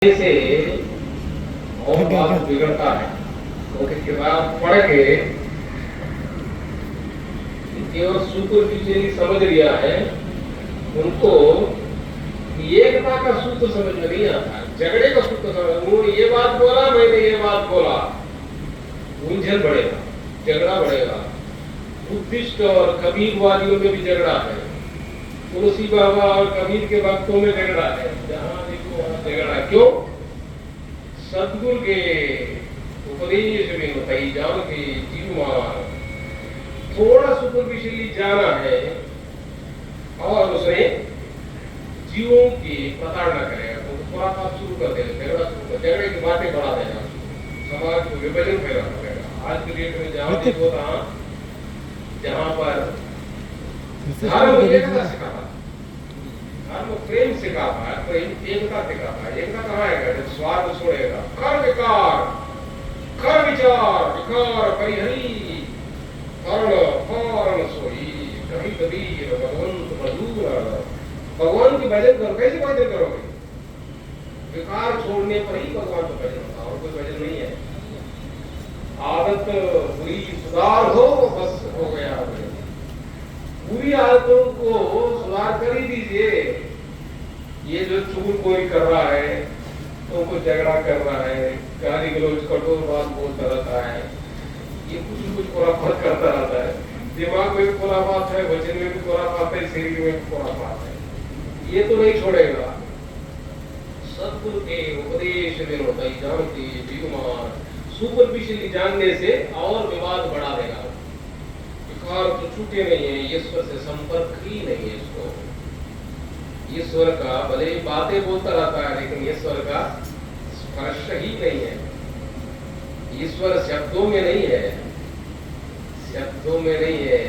से और बात बिगड़ता है। ओके के बाद पढ़ के केवल सुपरफिशियली समझ लिया है, उनको एकता का सूत्र समझ में नहीं आता, झगड़े का सूत्र समझ। उन्होंने ये बात बोला, मैंने ये बात बोला, उलझन बढ़ेगा, झगड़ा बढ़ेगा। बुद्धिस्ट और कबीरवादियों में भी झगड़ा है, तुलसी बाबा और कबीर के भक्तों में झगड़ा है, जहां देखो वहां झगड़ा। क्यों? सदगुरु के उपदेश में बताई जान के जीवमान थोड़ा सुपरफिशियली जाना है और उसने जीवों की प्रताड़ना करेगा, तो थोड़ा सा शुरू कर देगा, झगड़ा शुरू कर, झगड़े की बातें बढ़ा देगा, समाज को विभाजन फैला करेगा। आज के डेट में जहां देखो जहां पर धर्म एकता सिखाता, धर्म प्रेम सिखाता है, प्रेम एकता सिखाता है। एकता कहाँ आएगा? जब स्वार्थ छोड़ेगा। कर विकार, कर विचार, विकार परिहरी, कर्ण कर्ण सोई, कभी कभी भगवंत मधुर। भगवान की भजन करो, कैसे भजन करोगे? विकार छोड़ने पर ही भगवान का भजन होता, और कोई भजन नहीं है। आदत बुरी सुधार हो, बस हो गया भजन। बुरी आदतों को सुधार कर ही दीजिए। ये जो चुगल कोई कर रहा है, तो कोई झगड़ा कर रहा है, गाली गलौज कठोर बात बोलता रहता है, ये कुछ न कुछ खुराफात करता रहता है। दिमाग में भी खुराफात है, वचन में भी खुराफात है, शरीर में भी खुराफात है। ये तो नहीं छोड़ेगा। सदगुरु के उपदेश में होता ही जानती जीवमान सुपरफिशियली जानने से और विवाद बढ़ा देगा। विकार तो छूटे नहीं है, ईश्वर से संपर्क ही नहीं है इसको। ईश्वर का भले ही बातें बोलता रहता है, लेकिन ईश्वर का स्पर्श ही नहीं है। ईश्वर शब्दों में नहीं है, शब्दों में नहीं है।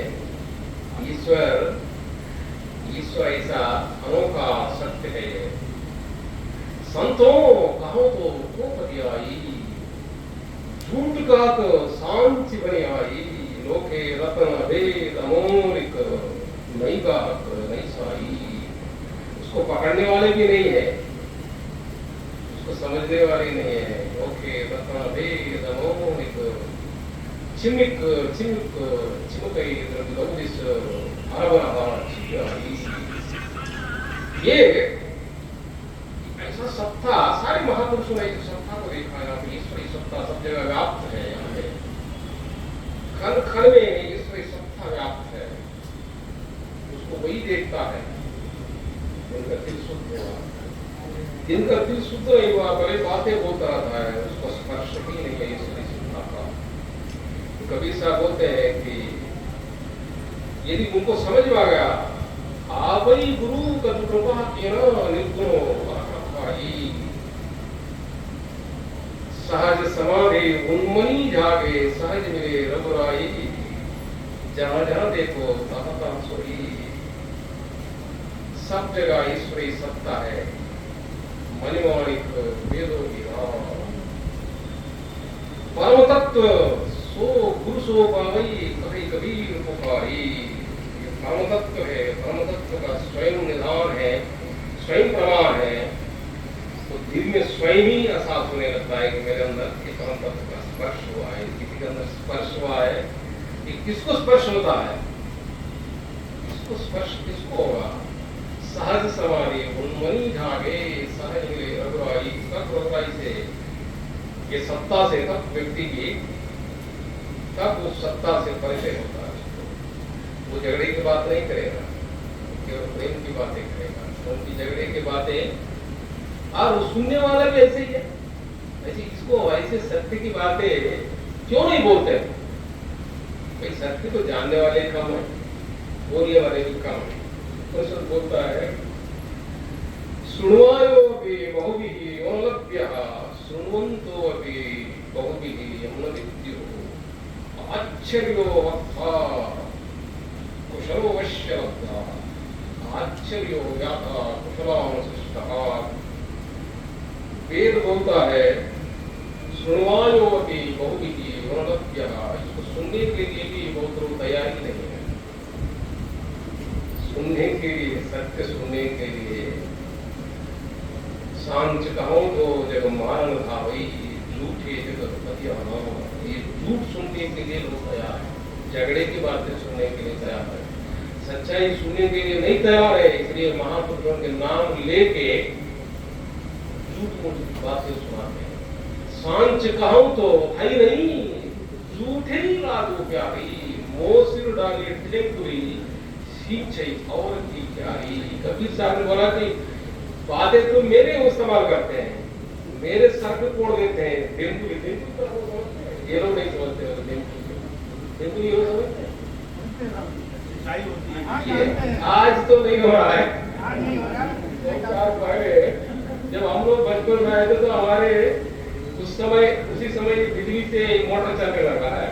ईश्वर ऐसा अनोखा सत्य है। संतों कहो तो खोपति आई, झूठ का तो शांति बनी आई। लोके रतन भेद अमोलिक, नहीं गाहक नहीं साई। उसको पकड़ने वाले भी नहीं है, उसको समझने वाले नहीं है। लोके रतन भेद अमोलिक, चिमिक चिमिक चिमकई द्रविश हरबरा छिपाई। ये ऐसा सत्ता, सारे महापुरुषों ने इस सत्ता को देखा है। ईश्वरी सत्ता सब जगह व्याप्त है। यहाँ पे खल खल में ईश्वरी सत्ता व्याप्त है, उसको वही देखता है। जिनका दिल शुद्ध हुआ, जिनका दिल शुद्ध नहीं हुआ, भले बातें बोलता रहता है, उसको स्पर्श ही नहीं है ईश्वरी सत्ता का। तो कबीर साहब बोलते हैं कि यदि उनको समझ में आ गया, आवई गुरु का कृपा केना निर्गुणो सहज समाधि उन्मनी जागे, सहज मिले रघुराई। जहां जहां देखो तहाँ तहाँ सोई। सब जगह ईश्वरी सत्ता है। मणिमाणिक वेदों की परम तत्व सो गुरु सो पावई, कभी कबीर पुकारी। परम तत्व है, परम तत्व का स्वयं निधान है, स्वयं प्रमाण है। तो दिल में स्वयं ही एहसास होने लगता है कि मेरे अंदर एक परम तत्व का स्पर्श हुआ है। किसी के अंदर स्पर्श हुआ है, कि किसको स्पर्श होता है? इसको स्पर्श किसको होगा? सहज समाधि उन्मनी जागे, सहज मिले रघुराई। तब रघुराई से, ये सत्ता से तब व्यक्ति की, तब उस सत्ता से परिचय होता है। वो झगड़े की बात नहीं करेगा, केवल प्रेम की बातें करेगा। उनकी झगड़े की बातें, और सुनने वाला भी ऐसे ही है। ऐसे इसको ऐसे सत्य की बातें क्यों नहीं बोलते? भाई सत्य तो जानने वाले कम है, बोलने वाले भी कम है। तो बोलता है सुनवायो भी बहुभिः अनलभ्यः, शृण्वन्तो अपि बहुभिः अमनविद्युः। आश्चर्यो वक्ता कुशलो वश्यलब्धा, आश्चर्यो व्याता कुशलानुशिष्टः। वेद बोलता है सुनवायो अपि बहुभिः अनलभ्यः। इसको सुनने के लिए भी बहुत लोग तैयार ही नहीं है। सुनने के लिए, सत्य सुनने के लिए सांच कहूं तो जब मारन था वही झूठे जगतपति हो, ये झूठ सुनने के लिए लोग तैयार है, झगड़े की बातें सुनने के लिए तैयार है, सच्चाई सुनने के लिए नहीं तैयार है। इसलिए महापुरुषों के नाम लेके झूठ मूठ बातें सुनाते हैं। सांच कहूं तो भाई नहीं, झूठे ही लागू प्यारी, मोसिर डाली टेकुरी सीख और की प्यारी। कबीर साहब ने बोला कि बातें तो मेरे इस्तेमाल करते हैं, मेरे सर पे तोड़ देते हैं। तेंदुली ये लोग नहीं समझते, तेंदुली ये समझते हैं। आज तो नहीं हो रहा है। जब हम लोग बचपन में आए थे तो हमारे उसी समय बिजली से मोटर चलने लगा है।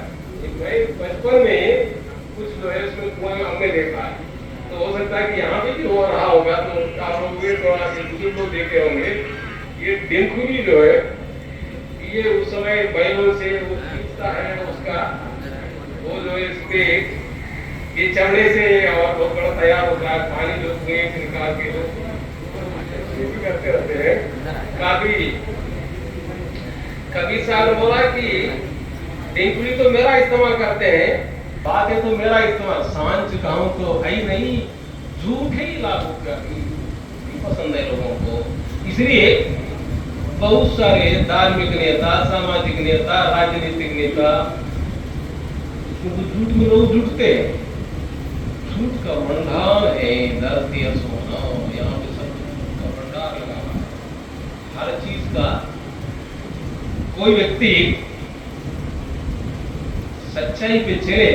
मैं बचपन में कुछ जो है उसमें कुआं हमने देखा है, तो हो सकता है कि यहाँ पे भी हो रहा होगा, तो आप लोग बुजुर्ग लोग देखे होंगे। ये डेंकुली जो है ये उस समय बैलों से वो खींचता है उसका, वो जो है इसके ये चमड़े से और बहुत बड़ा तैयार होता है, पानी जो कुएं से निकाल के लोग करते रहते हैं। कबीर साहब ने बोला कि डेंकुली तो मेरा इस्तेमाल करते हैं, बातें तो मेरा इस्तेमाल, सांच कहूं तो है नहीं, झूठे ही लागू करनी पसंद है लोगों को। इसलिए बहुत सारे धार्मिक नेता, सामाजिक नेता, राजनीतिक नेता, झूठ में लोग जुटते हैं। झूठ का भंडार है धरती सोना, यहाँ पे सब का भंडार लगा है हर चीज का। कोई व्यक्ति सच्चाई पे चले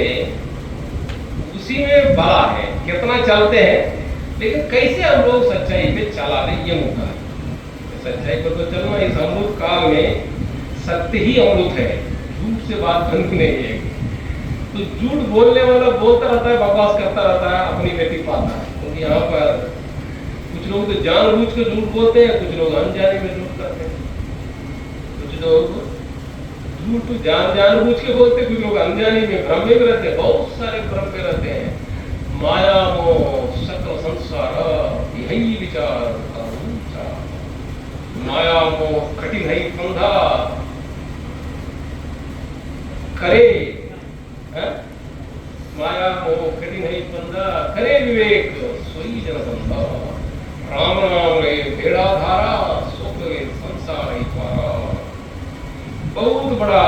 उसी में भला है, कितना चलते हैं, लेकिन कैसे हम लोग सच्चाई पे चला रहे ये मुद्दा है। सच्चाई पर तो चलना, इस अमृत काल में सत्य ही अमृत है, झूठ से बात बनती नहीं है। तो झूठ बोलने वाला बोलता रहता है, बकवास करता रहता है, अपनी गति पाता है। क्योंकि यहाँ पर कुछ लोग तो जानबूझ के झूठ बोलते हैं, कुछ लोग अनजाने में झूठ करते हैं, कुछ लोग झूठ जानबूझ के बोलते, कुछ लोग अनजाने में भ्रम में रहते हैं, बहुत सारे भ्रम में रहते हैं। माया मोह सकल संसार यही विचार, माया मोह कठिन है फंदा करे, माया मोह कठिन है फंदा करे विवेक सोई जन संधा, राम राम रे भेड़ा धारा सुख रे संसार ही पारा। बहुत बड़ा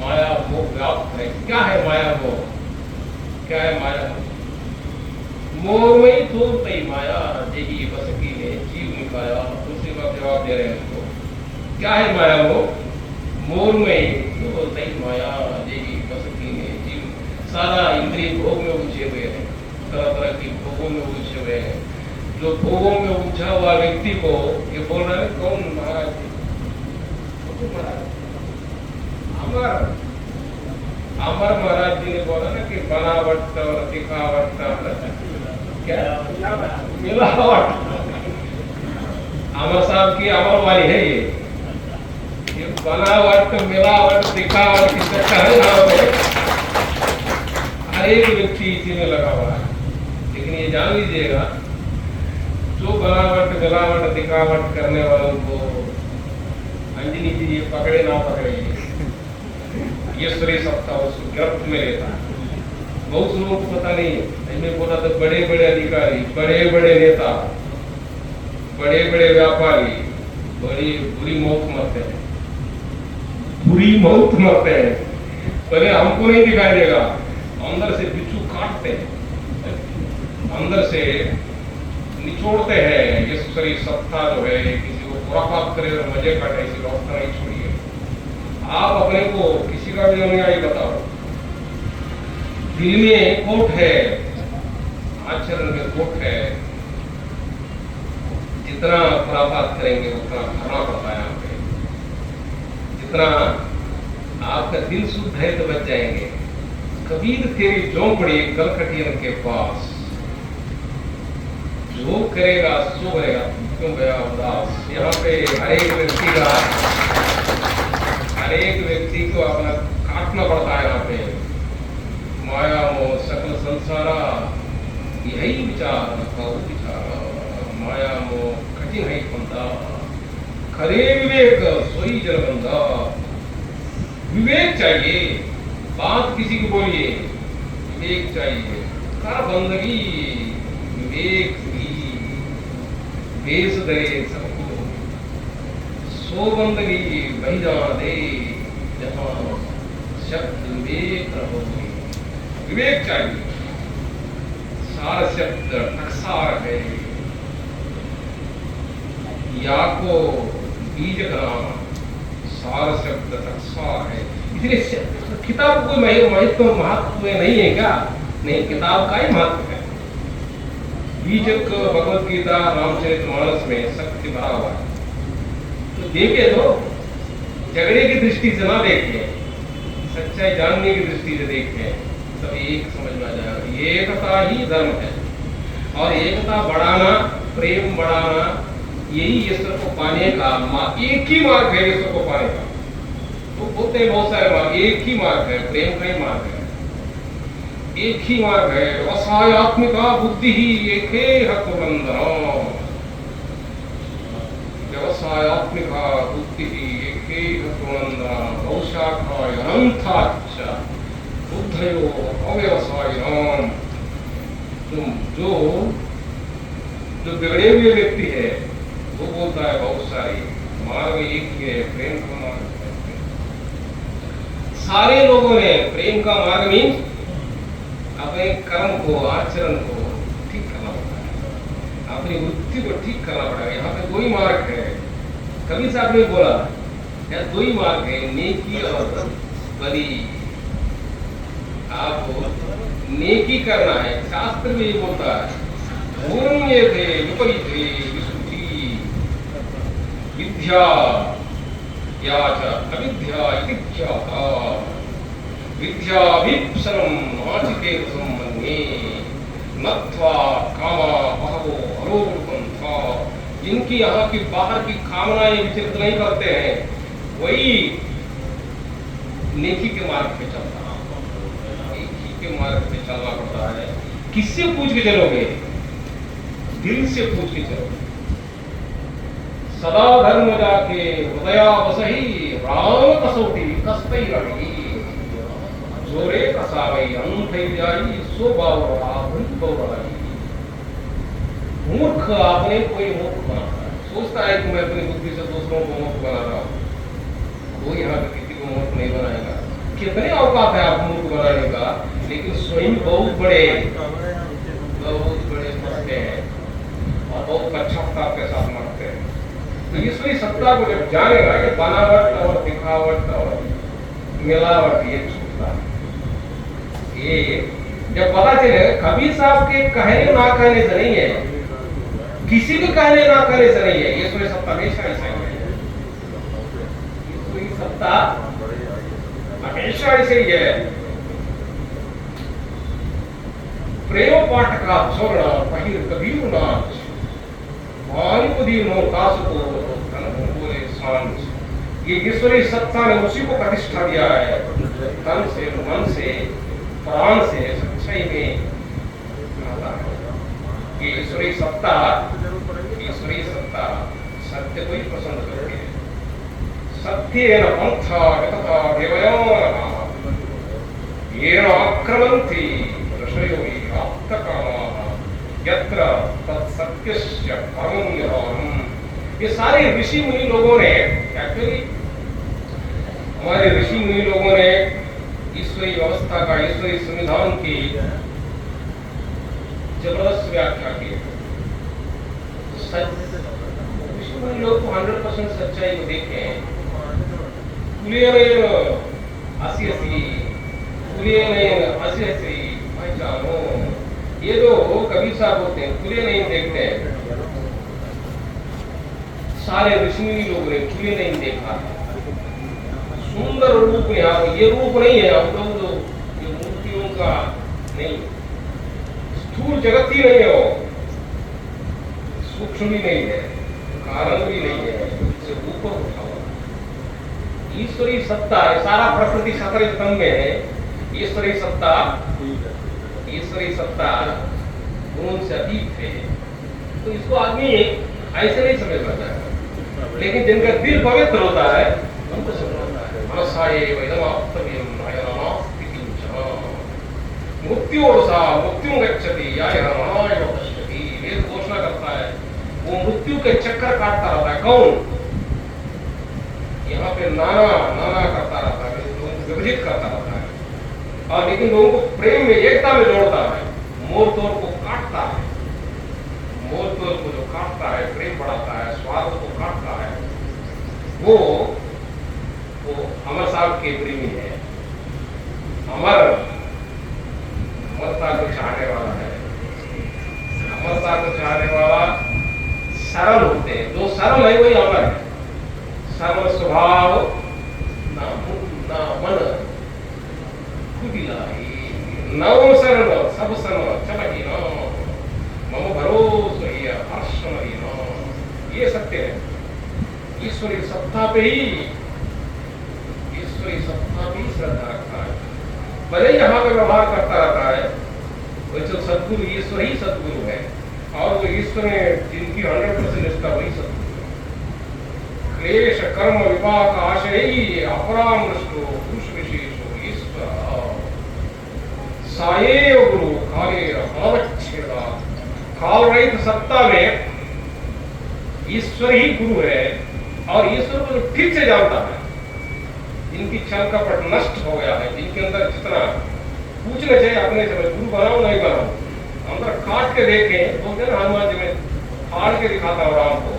माया मोह व्याप्त है। क्या है माया मोह? क्या है माया मोह? मोहमयी तोड़तई माया जेही बसकी ने जीव निकाया। तुलसी का जवाब दे रहे हैं उसको। क्या है माया मोह? मोहमयी तोड़तई माया जेही बसकी ने जीव। सारा इंद्रिय भोग में उलझे हुए हैं, तरह तरह की भोगों में उलझे हुए हैं। जो भोगों में उलझा हुआ व्यक्ति को ये बोल रहे हैं, कौन महाराज? अमर महाराज जी ने बोला ना कि बनावट और दिखावट का क्या मिलावट। अमर साहब की अमर वाली है ये बनावट मिलावट दिखावट की चक्कर है यहाँ पे हर एक व्यक्ति इसी में लगा हुआ है। लेकिन ये जान लीजिएगा, जो बनावट मिलावट दिखावट करने वालों को अंजनी जी ये पकड़े ना पकड़े, ये श्री सत्ता उसको गिरफ्त में लेता है। बहुत लोगों को पता नहीं है। इसमें बोला तो बड़े बड़े अधिकारी, बड़े बड़े नेता, बड़े बड़े व्यापारी बड़ी बुरी मौत मरते हैं, बुरी मौत मरते हैं। पहले हमको नहीं दिखाई देगा, अंदर से बिच्छू काटते हैं, अंदर से निचोड़ते हैं। ये शरीर सत्ता जो है किसी को खुरापात करे और मजे काटे, इसी रास्ता नहीं छोड़िए। आप अपने को किसी का भी अनुयायी बताओ, दिल में कोट है, आचरण में कोट है, जितना खुरापात करेंगे उतना भरना पड़ता है यहाँ पे। जितना आपका दिल शुद्ध है तो बच जाएंगे। कबीर तेरी झोंपड़ी कलकटियन के पास, जो करेगा सो करेगा, क्यों गया उदास। यहाँ पे हर एक व्यक्ति को अपना काटना पड़ता है। यहाँ पे माया मोह सकल संसारा यही विचार, माया मोह बुद्धि नहीं बंदा, खरे विवेक सोई जन बंदा। विवेक चाहिए, बात किसी को बोलिए, विवेक चाहिए। कर बंदगी विवेक की, बेस दे सबको, सो बंदगी वही जान दे जहां शब्द विवेक रहो। विवेक चाहिए। सार शब्द टकसार है, या को बीज का नाम, सार शब्द टकसार है। इसलिए किताब कोई महत्व नहीं है क्या? नहीं, किताब का ही महत्व है। बीजक भगवत गीता रामचरितमानस में सत्य भरा हुआ है, तो देखे तो झगड़े की दृष्टि से ना देखें, सच्चाई जानने की दृष्टि से देखें, तब एक समझ में आ जाएगा। एकता ही धर्म है, और एकता बढ़ाना, प्रेम बढ़ाना, यही ईश्वर को पाने का एक ही मार्ग है। ईश्वर को पाने का तो बोलते हैं बहुत सारे मार्ग, एक ही मार्ग है, प्रेम का ही मार्ग है, एक ही मार्ग है। व्यवसायत्मिका बुद्धि ही एक व्यवसायत्मिका बुद्धि एक बहुशाखाय अनंताच्च बुद्धयो अव्यवसायिनाम। जो बिगड़े हुए व्यक्ति है वो बोलता है बहुत सारी, मार्ग एक ही है, प्रेम का मार्ग है। सारे लोगों ने प्रेम का मार्ग मीन्स अपने कर्म को, आचरण को ठीक करना पड़ता है, अपनी वृत्ति को ठीक करना पड़ेगा। यहाँ पे दो ही मार्ग है, कभी साहब ने बोला या दो ही मार्ग है, नेकी और बदी। आपको नेकी करना है, शास्त्र में ये बोलता है पूर्ण्य थे विपरीत विशुद्धि विद्या या अविद्या विद्याभिप्सनम नाचिकेतसं मन्ये नत्वा कामा बहवो अरोगपंथा। जिनकी यहाँ की बाहर की कामनाएं विचलित नहीं करते हैं, वही नेकी के मार्ग पे चलता है। नेकी के मार्ग पे चलना पड़ता है। किससे पूछ के चलोगे? दिल से पूछ के चलोगे। सदा धर्म जाके हृदया बसही राम कसौटी कस्तई रही। जोरे कसावई अंधई जाई सो बावरा भूत। मूर्ख आपने कोई मूर्ख बनाता है, सोचता है कि मैं अपनी बुद्धि से दूसरों को मूर्ख बना रहा हूँ। कोई यहाँ पे किसी को मूर्ख नहीं बनाएगा। कितने औकात है आप मूर्ख बनाने का, लेकिन स्वयं बहुत बड़े मरते हैं और बहुत पश्चाताप के साथ मरते हैं। तो ईश्वरी सत्ता को जब जानेगा, ये बनावट और दिखावट और मिलावट ये छूटता है। ये जब पता चले, कबीर साहब के कहने ना कहने से नहीं है, किसी के कहने ना कहने से नहीं है, ईश्वरी सत्ता हमेशा ऐसा ही है। ईश्वरी सत्ता हमेशा ऐसे ही है। प्रेम पाठ का छोड़ना पहिर कबीर नाच, वायुपदी नो कास को बोले सांझ। ये ईश्वरी सत्ता ने उसी को प्रतिष्ठा दिया है, तन से, मन से, प्राण से, सच्चाई में आता है। ये ईश्वरी सत्ता सत्य को ही पसंद करती है। सत्येन पंथा वितता देवयानः येन आक्रमन्ति ऋषयो आप्तकामाः यत्र तत्सत्यस्य परमं निधानम्। ये सारे ऋषि मुनि लोगों ने, एक्चुअली हमारे ऋषि मुनि लोगों ने ईश्वरी व्यवस्था का, ईश्वरी संविधान की जबरदस्त व्याख्या की। ऋषि मुनि लोग तो 100% सच्चाई को देखें। पहचानो, ये जो कबीर साहब होते हैं खुले नहीं देखते हैं। सारे ऋषि मुनि लोगों ने खुले नहीं देखा। सुंदर रूप यहाँ, ये रूप नहीं है हम लोग जो ये मूर्तियों का नहीं, स्थूल जगत ही नहीं है, वो सूक्ष्म भी नहीं है, कारण भी नहीं है, इससे ऊपर उठा हुआ ईश्वरी सत्ता है। सारा प्रकृति सतरे स्तंभ में है। ईश्वरी सत्ता गुण से अतीत है। तो इसको आदमी ऐसे नहीं समझना चाहिए, लेकिन जिनका दिल पवित्र होता है उनको समझ आता है। मनसाये वैदमाप्तव्यम नायनास्ति किंचन मृत्योर्सा मृत्युं गच्छति यायनाय पश्यति। वेद घोषणा करता है वो मृत्यु के चक्कर काटता रहता है। कौन? यहाँ पे नाना नाना करता रहता है, लोगों को विभाजित करता रहता है, और लेकिन लोगों को प्रेम में एकता में जोड़ता है। मोर तोड़ को काटता है, मोर तोड़ को जो काटता है, प्रेम बढ़ाता है, स्वार्थ को काटता है, वो अमर साहब के प्रेमी है। अमरता को चाहने वाला है। अमरता को चाहने वाला सरल होते हैं, जो सरल है वही अमर है। सरल स्वभाव ना मन खुदिलाई नव सरल सब सरल चलही न मम भरोसा ही हर्ष नहीं न। ये सत्य है। ईश्वरी सत्ता पे ही श्रद्धा रखता है, भले यहाँ पे व्यवहार करता रहता है। वो जो सदगुरु ईश्वर ही सदगुरु है, और वो ईश्वर ने जिनकी 100% निष्ठा वही सदगुरु है। क्लेश कर्म विपाक आशय अपरामृष्टो पुरुष विशेषो ईश्वर सायेव गुरु काले अवच्छेदा। काल रहित सत्ता में ईश्वर ही गुरु है, और ईश्वर को ठीक से जानता है। जिनकी छल कपट नष्ट हो गया है, जिनके अंदर जितना पूछना चाहिए अपने से, गुरु बनाओ नहीं बनाओ, अंदर काट के देखें। बोलते हैं ना हनुमान जी में, फाड़ के दिखाता हूँ राम को।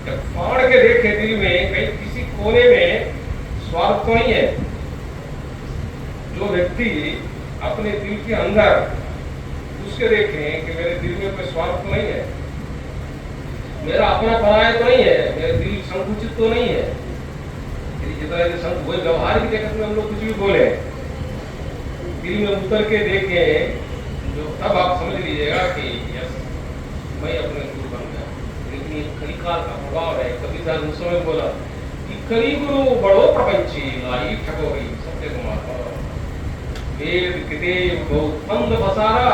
जब फाड़ के देखे दिल में कहीं किसी कोने में स्वार्थ तो नहीं है। जो व्यक्ति अपने दिल के अंदर उसके देखें कि मेरे दिल में कोई स्वार्थ तो नहीं है, मेरा अपना पराया तो नहीं है, मेरा दिल संकुचित तो नहीं है। जितना वही व्यवहार की जगत में हम लोग कुछ भी बोले, दिल में उतर के देखें जो, तब आप समझ लीजिएगा कि यस मैं अपने गुरु बन गया। लेकिन ये कलिकाल का प्रभाव है। कभी साल दूसरों में बोला कि कली गुरु बड़ो प्रपंची लाई ठगोरी सत्य कुमार वेद किदेव बहुत पंद फसारा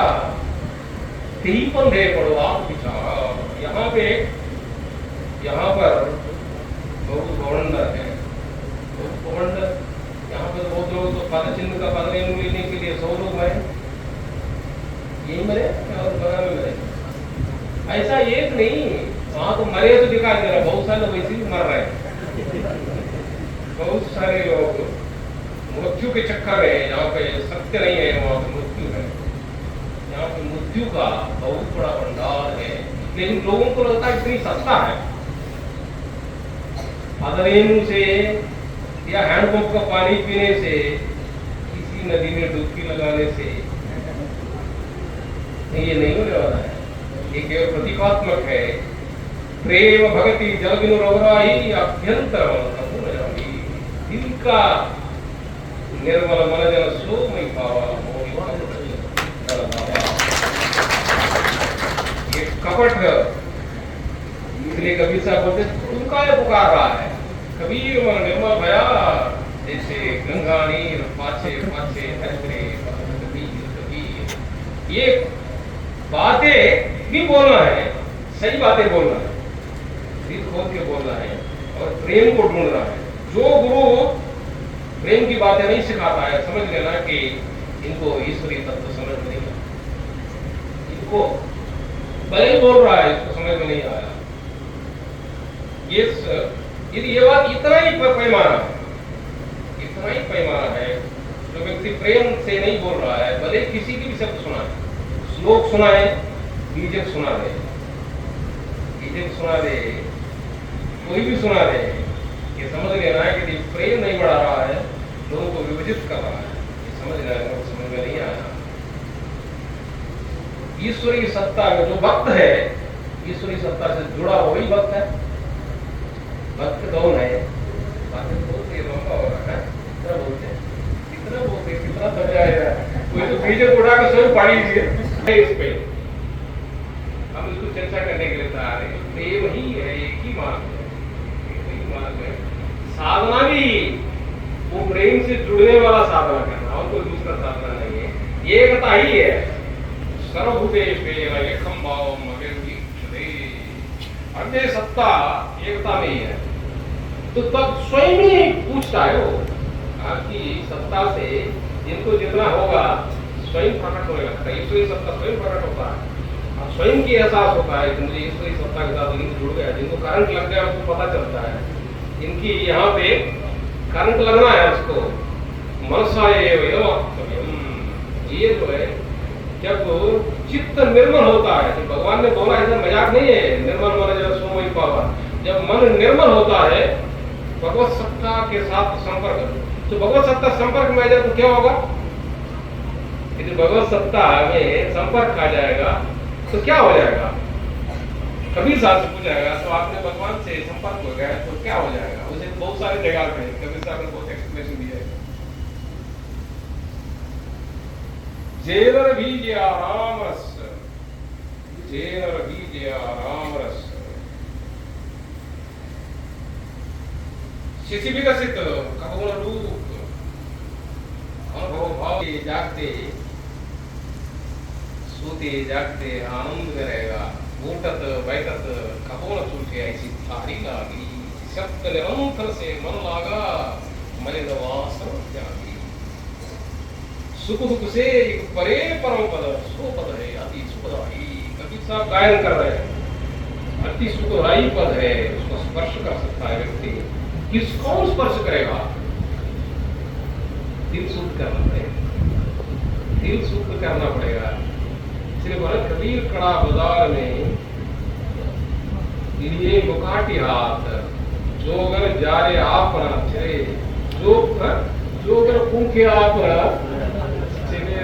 ती पंधे पड़ो आप विचारा। यहाँ पर बहुत गवर्नर है, यहाँ पर बहुत लोग तो पद चिन्ह का पद लेने के लिए 100 लोग मरे, यही मरे और बना में मरे। ऐसा एक नहीं, वहां तो मरे तो दिखाई दे रहा, बहुत सारे लोग वैसे भी मर रहे हैं। बहुत सारे लोग मृत्यु के चक्कर में, जहाँ पे सत्य नहीं है वहां पे मृत्यु है। यहाँ पे मृत्यु का बहुत बड़ा भंडार है, लेकिन लोगों को लगता है इतनी सस्ता है। अदरेनु से या हैंडपंप का पानी पीने से, किसी नदी में डुबकी लगाने से ये नहीं होने वाला है। ये केवल प्रतीकात्मक है। प्रेम भक्ति जल बिनु रघुराई अभ्यंतर दिल का निर्मल मन जन सो मई पावा। ये कपट इसलिए कबीर साहब बोलते तुम का पुकार रहा है। कबीर मन निर्मल भया जैसे गंगा नीर पाछे पाछे हरे। ये बातें भी बोलना है, सही बातें बोलना है, दिल खोल के बोलना है, और प्रेम को ढूंढना है। जो गुरु प्रेम की बातें नहीं सिखाता है, समझ लेना कि इनको ईश्वरीय तत्व समझ में नहीं आता। इनको भले बोल रहा है, इसको समझ में नहीं आया। यदि ये बात इतना ही पैमाना है, जो व्यक्ति प्रेम से नहीं बोल रहा है, भले किसी की भी शब्द सुना है, श्लोक सुना है, बीजक सुना दे, कोई भी सुना दे, ये समझ लेना है कि प्रेम नहीं बढ़ा रहा है, लोगों को विभाजित कर रहा है। ये समझ लेना है, समझ में नहीं आया। ईश्वरीय सत्ता में जो भक्त है, ईश्वरीय सत्ता से जुड़ा वही भक्त है। भक्त कौन है? बातें बोलते लंबा हो रहा है, कितना बोलते कितना थक जाएगा। कोई तो बीजक उड़ा के स्वयं पानी लीजिए इस पे, हम इसको चर्चा करने के लिए तैयार है। प्रेम ही है, एक ही मार्ग है। साधना भी वो प्रेम से जुड़ने वाला साधना करना, और कोई दूसरा साधना नहीं है। ये एकता ही है। सर्वभूतेषु एकं भावम् अव्यक्तं अध्यय सत्ता एकता में ही है। तो तब स्वयं ही पूछता है वो, आपकी सत्ता से जिनको जितना होगा स्वयं प्रकट होने लगता है। ईश्वरीय सत्ता स्वयं प्रकट होता है और स्वयं की एहसास होता है कि मुझे ईश्वरीय सत्ता के साथ लिंक जुड़ गया। जिनको करंट लग गया उसको पता चलता है इनकी यहाँ पे करंट लगना है उसको। मनसा ये जो है जब चित्त निर्मल होता है, तो भगवान ने बोला ऐसा मजाक नहीं है, निर्मल मन जब सोमय पावा, जब मन निर्मल होता है भगवत सत्ता के साथ संपर्क, तो भगवत सत्ता संपर्क में आ जाए तो क्या होगा? यदि भगवत सत्ता में संपर्क आ जाएगा तो क्या हो जाएगा? कबीर साहब से पूछाएगा तो आपने भगवान से संपर्क हो गया तो क्या हो जाएगा? उसे बहुत सारे जगह पे कबीर साहब ने बहुत एक्सप्लेनेशन दिया है। जेनर बीजे आराम रस, जेनर बीजे आराम रस, शिशि विकसित कबूल रूप अनुभव भाव जागते सोते जागते आनंद में रहेगा। उठत बैठत कबूल चूके ऐसी थारी लागी, शब्द निरंतर से मन लागा, मन वासन त्यागी। सुख दुख से एक परे परम पद, सो पद है अति सुखदाई। कबीर साहब गायन कर रहे हैं, अति सुखदाई पद है, उसको स्पर्श कर सकता है व्यक्ति। किसको स्पर्श करेगा? दिल शुद्ध करना पड़ेगा, दिल शुद्ध करना पड़ेगा। इसलिए बोले कबीर कड़ा बाजार में लिए मुकाटी हाथ, जोगर जारे आप चले, जोगर फूंके आप चले,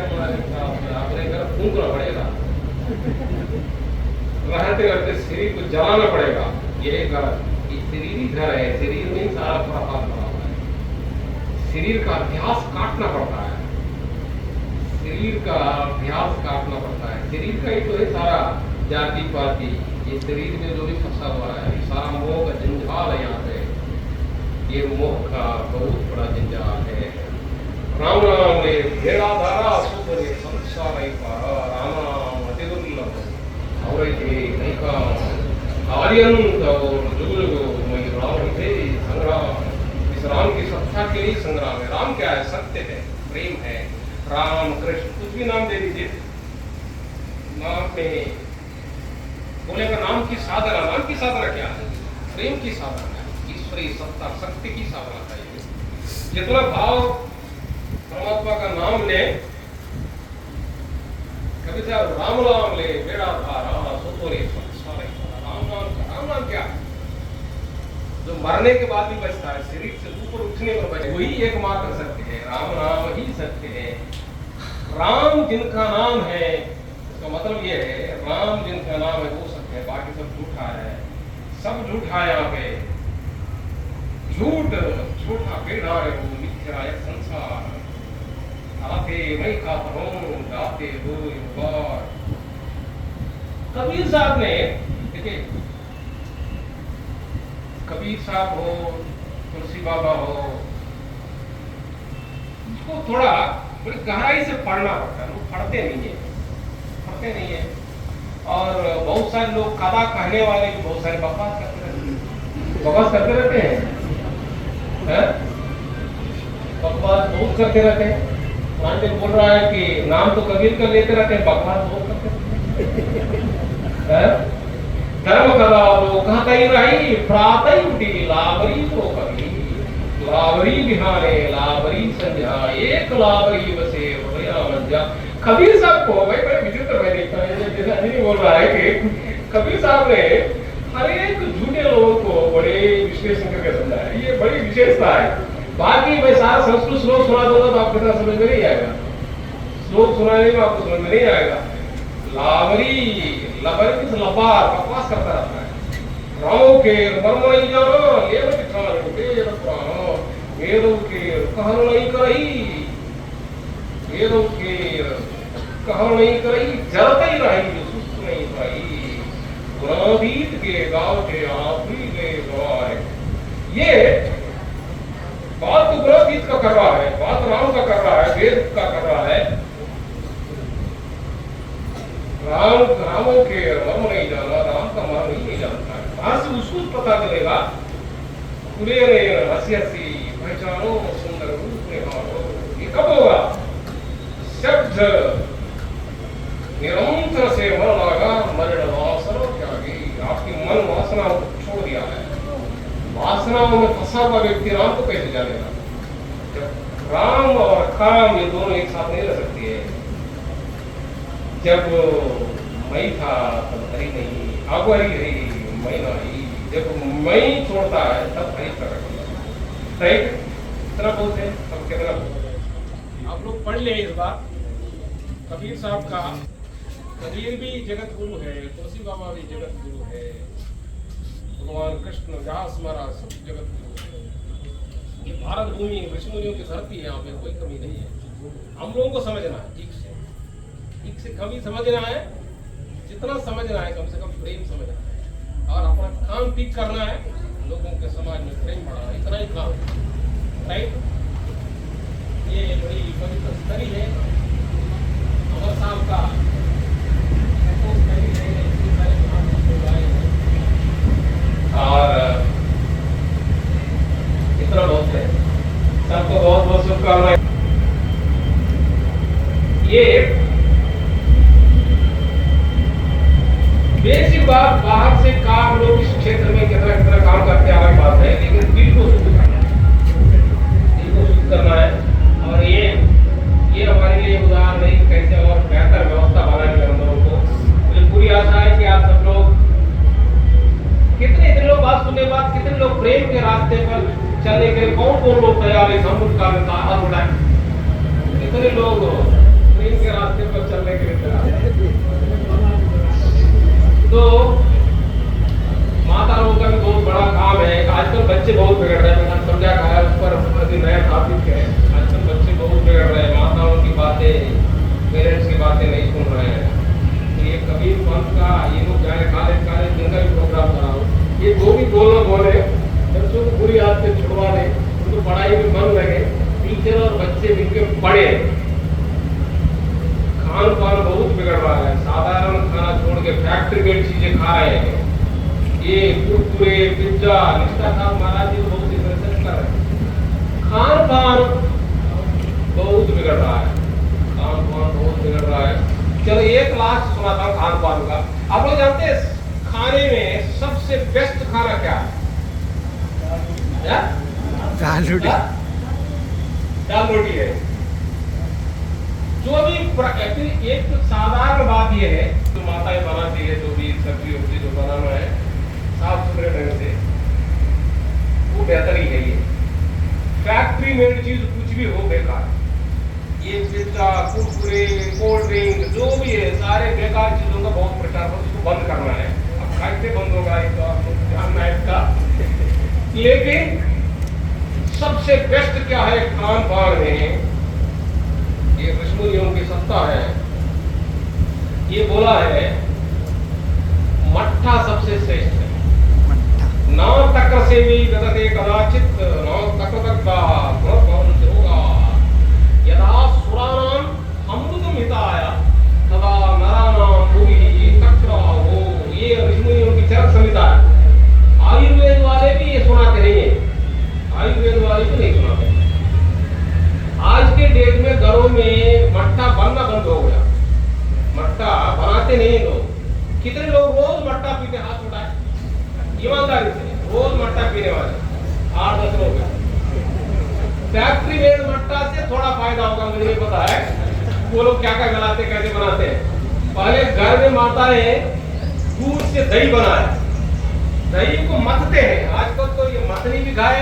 अपने घर फूंकना पड़ेगा, रहते रहते शरीर को जलाना पड़ेगा। ये घर, ये शरीर ही घर है, शरीर में ही सारा प्रभाव पड़ा हुआ है। शरीर का अभ्यास काटना पड़ता है, शरीर का अभ्यास काटना पड़ता है। शरीर का ही तो है सारा जाति पाति, ये शरीर में जो भी फंसा हुआ है सारा मोह का जंजाल है। यहाँ पे ये मोह का बहुत बड़ा जंजाल है। राम राम ने भेड़ा धारा सुपर संसार नहीं पारा, राम राम अति दुर्लभ और नहीं का आर्यंत और जुगुलगो मई राम थे संग्राम। इस राम की सत्ता के लिए संग्राम है। राम क्या है? सत्य है, प्रेम है। राम कृष्ण कुछ भी नाम दे दीजिए, नाम में बोलेगा नाम की साधना। नाम की साधना क्या है? प्रेम की साधना है, ईश्वरीय सत्ता शक्ति की साधना चाहिए। जितना भाव परमात्मा का नाम ले, कभी राम नाम ले, बेड़ा धारा सोतोरे राम नाम क्या? जो मरने के बाद भी बचता है, शरीर से ऊपर उठने पर बचे, वही एकमात्र सत्य है। राम नाम ही सत्य है। राम जिनका नाम है, इसका मतलब ये है राम जिनका नाम है वो सत्य है, बाकी सब झूठा है। सब झूठा है। यहाँ पे झूठा बेड़ा है वो, मिथ्या एक संसार। आते मैं खाता हूँ, जाते हो बार। कबीर साहब ने, देखिए कबीर साहब हो, तुलसी बाबा हो, इसको थोड़ा बड़ी गहराई से पढ़ना पड़ता है। लोग पढ़ते नहीं है। और बहुत सारे लोग कदा कहने वाले भी बहुत सारे बकवास करते रहते हैं। बकवास बहुत करते रहते हैं। कुरान में बोल रहा है कि नाम तो कबीर का लेते रहते हैं, बकवास बहुत करते हैं। धर्म कदा वो कहता ही रही, प्रातः उठी लावरी तो कभी, लावरी बिहाने लावरी संध्या, एक लावरी बसे भैया मध्या। कबीर साहब को भाई बड़े विचित्र मैं देखता हूँ, जैसा नहीं बोल रहा है कि कबीर साहब ने हर एक झूठे लोगों को बड़े विश्लेषण करके समझाया। ये बड़ी विशेषता है। बाकी मैं सारा संस्कृत श्लोक सुना दूंगा तो आपके साथ समझ में नहीं आएगा। श्लोक सुनाने में आपको समझ में नहीं आएगा। लावरी लबरी लबार बकवास करता रहता है। रामों के मर्म नहीं जानो, लेव दिखानो वेद पुराणो, वेदों के कहन नहीं करही, वेदों के कहन नहीं करही, जलते ही रही सुस्त नहीं रही, गुणातीत के गाँव के आप ही गए गवाए। ये बात तो गुणातीत का कर रहा है, बात राम का कर रहा है, वेद का कर रहा है। रामों के मर्म नहीं जाना, राम का मर्म ही नहीं जानता है। सुबेरे हंसी हंसी पहचानो सुंदर रूप निहारो। ये कब होगा? शब्द निरंतर से मन लगा मरण वासना त्यागी। आपकी मन वासना छोड़ दिया है, वासनाओं में फंसा हुआ व्यक्ति राम को कैसे जानेगा? जब राम और काम ये दोनों एक साथ नहीं रह सकती है। जब मैं था तब हरि नहीं, अब हरि रही मैं नहीं। जब मैं छोड़ता है तब हरि प्रकट होता है। राइट? इतना बोलते हैं, अब कितना बोलते हैं? आप लोग पढ़ ले इस बार कबीर साहब का। कबीर भी जगत गुरु है, तुलसी बाबा भी जगत गुरु है, भगवान कृष्ण व्यास महाराज सब जगत गुरु है। ये भारत भूमि ऋषि मुनियों की धरती है, यहाँ पे कोई कमी नहीं है। हम लोगों को समझना है ठीक से कभी समझना है, जितना समझना है कम से कम प्रेम समझना है, और अपना काम ठीक करना है, लोगों के समाज में प्रेम बढ़ाना, इतना ही काम। राइट? ये बड़ी पवित्र स्थली है, अमर साहब का और इतना बहुत है। सबको बहुत बहुत शुभकामनाएं। ये बेसिक बात, बाहर से काम लोग इस क्षेत्र में कितना कितना काम करते हैं अलग बात है, लेकिन दिल को शुद्ध करना है, दिल को शुद्ध करना है। और ये हमारे लिए उदाहरण नहीं कैसे और बेहतर व्यवस्था बनानी है हम लोगों को। मुझे पूरी आशा है कि आप सब लोग कितने लोग बात सुनने के बाद कितने लोग प्रेम के रास्ते पर चलने के लिए कौन लोग तैयार है? हम उनका हाथ उठाएं। कितने लोग प्रेम के रास्ते पर चलने के लिए तैयार हैं? तो माता लोगों का भी बहुत बड़ा काम है। आजकल बच्चे बहुत बिगड़ रहे हैं, समझा है उस पर अभी नया टॉपिक है। आजकल बच्चे बहुत बिगड़ रहे हैं, माताओं की बातें, पेरेंट्स की बातें नहीं सुन रहे हैं। तो ये कबीर पंथ का ये लोग जाए काले दिन का भी प्रोग्राम कराओ। ये जो भी बोलना बोले, बच्चों को बुरी आदतें छुड़वा दे, उनको पढ़ाई में मन लगे, टीचर और बच्चे मिलकर पढ़े। खान पान बहुत बिगड़ रहा है, साधारण खाना छोड़ के फैक्ट्री मेड चीजें खा रहे हैं। ये कुरकुरे, पिज्जा, निष्ठा साहब महाराज जी बहुत रिसर्च कर रहे हैं। खान पान बहुत बिगड़ रहा है, खान पान बहुत बिगड़ रहा है। चलो एक लास्ट सुनाता हूँ खान पान का। आप लोग जानते हैं खाने में सबसे बेस्ट खाना क्या है? दाल रोटी। दाल रोटी है। जो भी एक तो साधारण बात यह है, जो माताएं बनाती है, जो भी सब्जी उब्जी जो बनाना है साफ सुथरे ढंग से, वो बेहतर ही है। ये फैक्ट्री मेड चीज कुछ भी हो बेकार। ये पिज्जा, कुरकुरे, कोल्ड ड्रिंक जो भी है, सारे बेकार चीजों का बहुत प्रचार हो, उसको बंद करना है। अब कैसे बंद होगा ये तो आपको जानना है इसका। लेकिन सबसे बेस्ट क्या है खान पान में? ये ऋषिमुनियों की सत्ता है। ये बोला है मट्ठा सबसे श्रेष्ठ है। न तक्र से भी गदते कदाचित न तक्र तक होगा यदा सुरानाम अमृतम हिताय तदा नरानाम भूमि तक्र हो। ये ऋषिमुनियों की चरक संहिता है। आयुर्वेद वाले भी ये सुनाते नहीं है, आयुर्वेद वाले भी नहीं सुनाते। आज के डेट में घरों में मट्ठा बनना बंद हो गया, मट्ठा बनाते नहीं लोग। कितने लोग रोज मट्ठा पीते? हाथ उठाए ईमानदारी से। रोज मट्ठा पीने वाले 8-10 लोग हैं। फैक्ट्री मेड मट्ठा से थोड़ा फायदा होगा, मुझे नहीं पता है वो लोग क्या क्या गलाते, कैसे बनाते हैं। पहले घर में माताएं दूध से दही बनाए, दही को मथते हैं। आजकल तो ये मथनी भी गायब